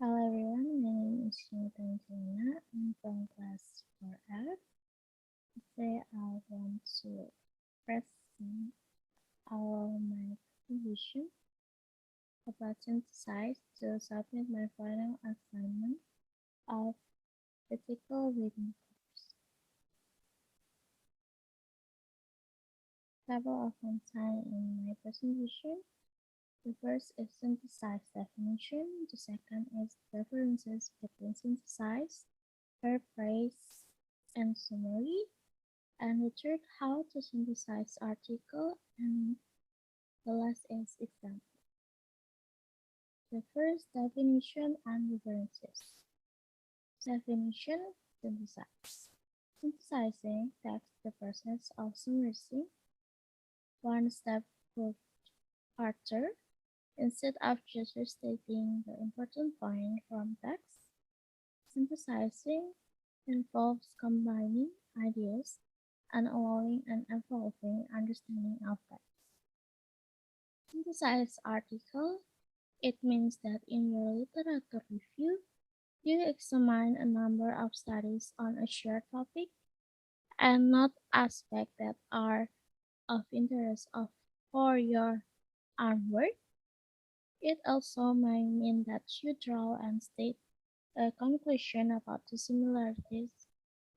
Hello everyone, my name is Yunita Angelina. I'm from class 4F. Today I want to present my presentation about Synthesize to submit my final assignment of critical reading course. Several of content in my presentation. The first is Synthesize definition. The second is differences between Synthesize, paraphrase, and summary. And the third, how to synthesize article, and the last is example. The first, definition and references. Definition, synthesize. Synthesizing text the process of summarizing one step further. Instead of just restating the important point from text, synthesizing involves combining ideas and allowing an evolving understanding of text. Synthesize article, it means that in your literature review, you examine a number of studies on a shared topic and not aspects that are of interest for your own work. It also may mean that you draw and state a conclusion about the similarities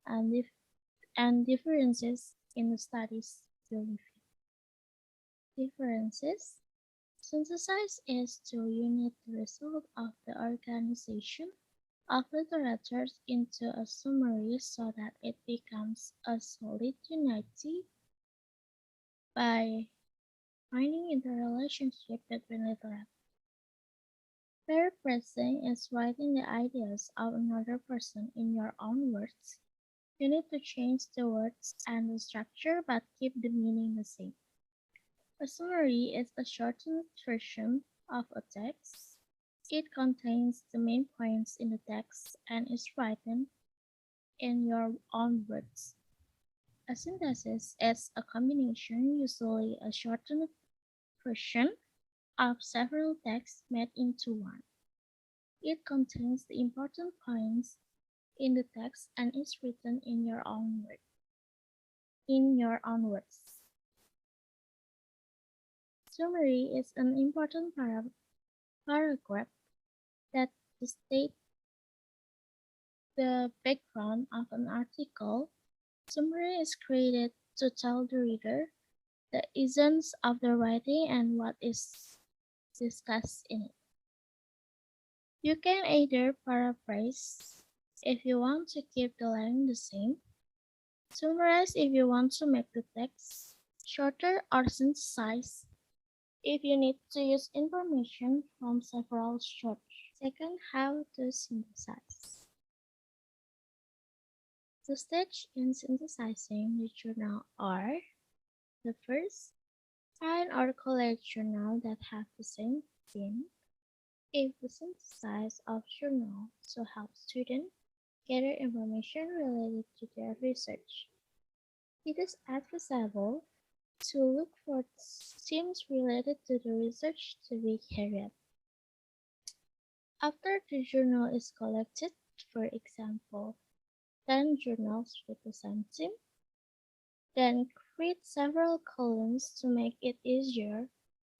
and, differences in the studies you review. Differences. Synthesize is to unite the result of the organization of literature into a summary so that it becomes a solid unity by finding the relationship between literature. Paraphrasing is writing the ideas of another person in your own words. You need to change the words and the structure but keep the meaning the same. A summary is a shortened version of a text. It contains the main points in the text and is written in your own words. A synthesis is a combination, usually a shortened version, of several texts made into one. It contains the important points in the text and is written in your own words. Summary is an important paragraph that states the background of an article. Summary is created to tell the reader the essence of the writing and what is discussed in it. You can either paraphrase if you want to keep the length the same, summarize if you want to make the text shorter, or synthesize if you need to use information from several sources. Second, how to synthesize. The steps in synthesizing the journal are: the first, find or collect journals that have the same theme. If the synthesis of journal to help students gather information related to their research, it is advisable to look for themes related to the research to be carried. After the journal is collected, for example, 10 journals with the same theme, then create several columns to make it easier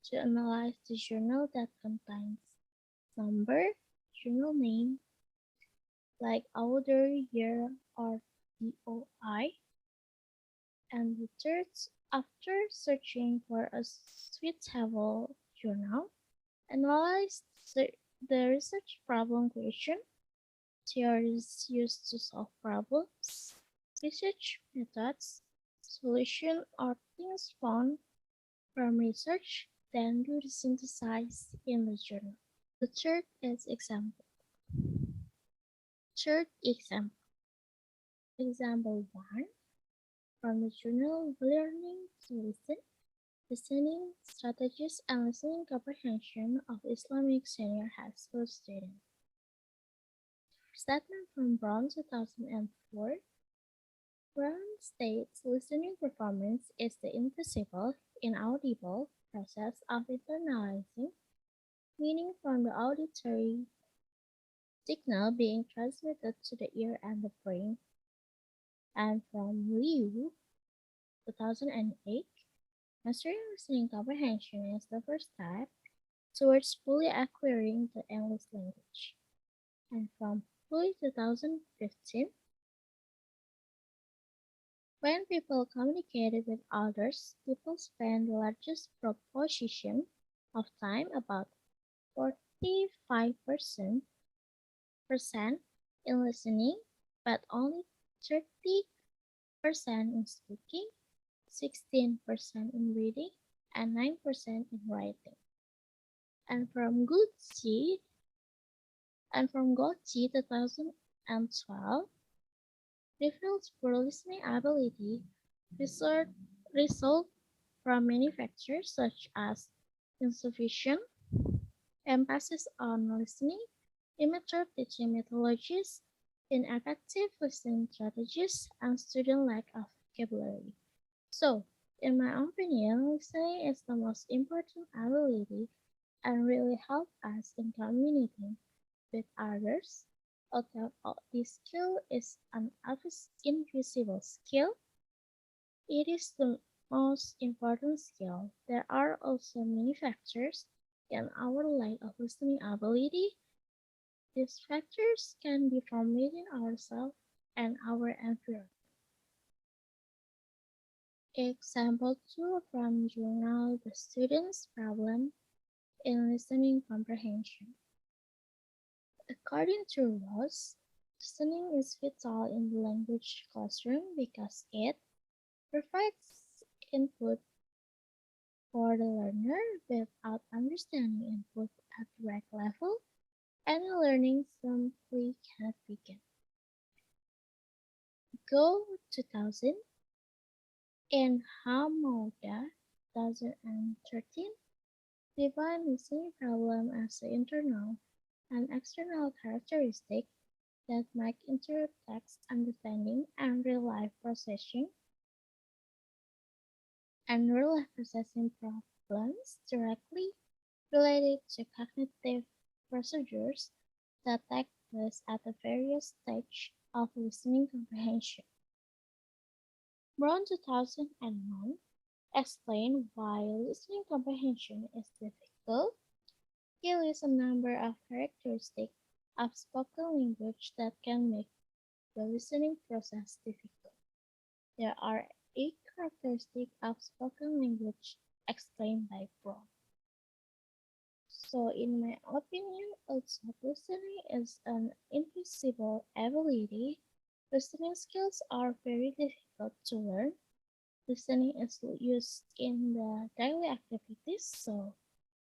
to analyze the journal that contains number, journal name, like author, year, or DOI, and the third, after searching for a suitable journal, analyze the research problem question, theories used to solve problems, research methods, solution or things found from research, then do the synthesize in the journal. The third is example. Third example. Example 1. From the journal Learning to Listen, Listening Strategies and Listening Comprehension of Islamic Senior High School Students. Statement from Brown 2004. Brown states listening performance is the invisible, inaudible process of internalizing meaning from the auditory signal being transmitted to the ear and the brain. And from Liu, 2008, mastering listening comprehension is the first step towards fully acquiring the English language. And from Hui, 2015, when people communicate with others, people spend the largest proportion of time, about 45% in listening, but only 30% in speaking, 16% in reading, and 9% in writing. And from Gucci and from Gochi 2012, reveals poor listening ability result, result from many factors such as insufficient emphasis on listening, immature teaching methodologies, ineffective listening strategies, and student lack of vocabulary. So, in my opinion, listening is the most important ability and really help us in communicating with others. Although this skill is an invisible skill, it is the most important skill. There are also many factors in our lack of listening ability. These factors can be from within ourselves and our environment. Example 2 from journal The Student's Problem in Listening Comprehension. According to Ross, listening is vital in the language classroom because it provides input for the learner. Without understanding input at the right level, any learning simply cannot begin. Go 2000 in Hamoda 2013 define listening problem as an internal and external characteristic that might interrupt text understanding and real-life processing problems directly related to cognitive procedures that take place at the various stages of listening comprehension. Brown 2001 explained why listening comprehension is difficult. He lists a number of characteristics of spoken language that can make the listening process difficult. There are 8 characteristics of spoken language explained by Brown. So, in my opinion, also listening is an invisible ability. Listening skills are very difficult to learn. Listening is used in the daily activities, so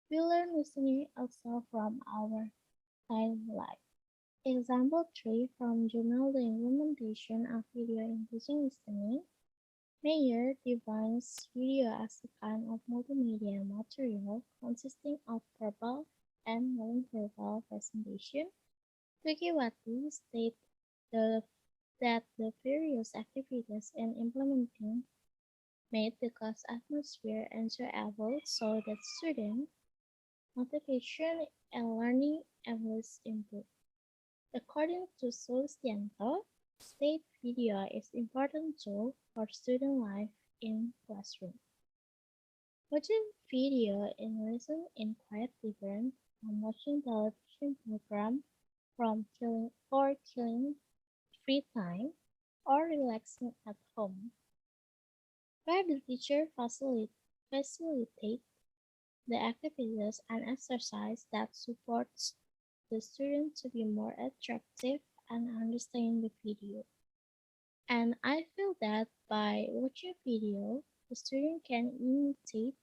we learn listening also from our daily life. Example 3 from Journal The Implementation of Video in Teaching Listening. Mayer defines video as a kind of multimedia material consisting of verbal and non-verbal presentation. Wikiwati states that the various activities in implementing made the class atmosphere enjoyable so that student motivation and learning levels improved. According to Sulistianto, state video is important tool for student life in classroom. Watching video in lesson is quite different from watching television program killing free time or relaxing at home, where the teacher facilitates the activities and exercise that supports the student to be more attractive and understand the video. And I feel that by watching video, the student can imitate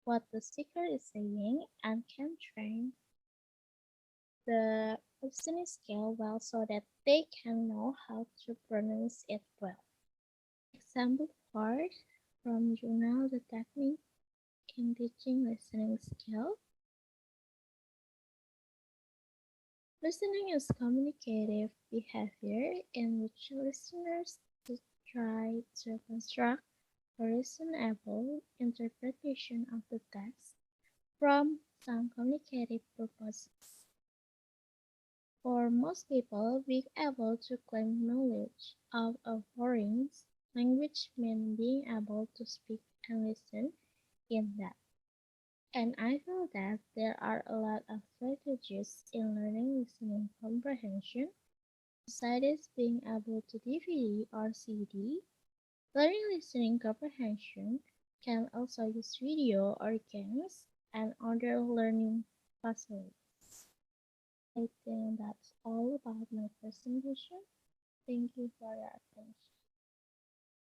what the speaker is saying and can train the listening skill well so that they can know how to pronounce it well. Example 4 from journal The Technique in Teaching Listening Skill. Listening is communicative behavior in which listeners try to construct a reasonable interpretation of the text from some communicative purposes. For most people, being able to claim knowledge of a foreign language means being able to speak and listen in that. And I feel that there are a lot of strategies in learning listening comprehension. Besides being able to DVD or CD, learning listening comprehension can also use video or games and other learning facilities. I think that's all about my presentation. Thank you for your attention.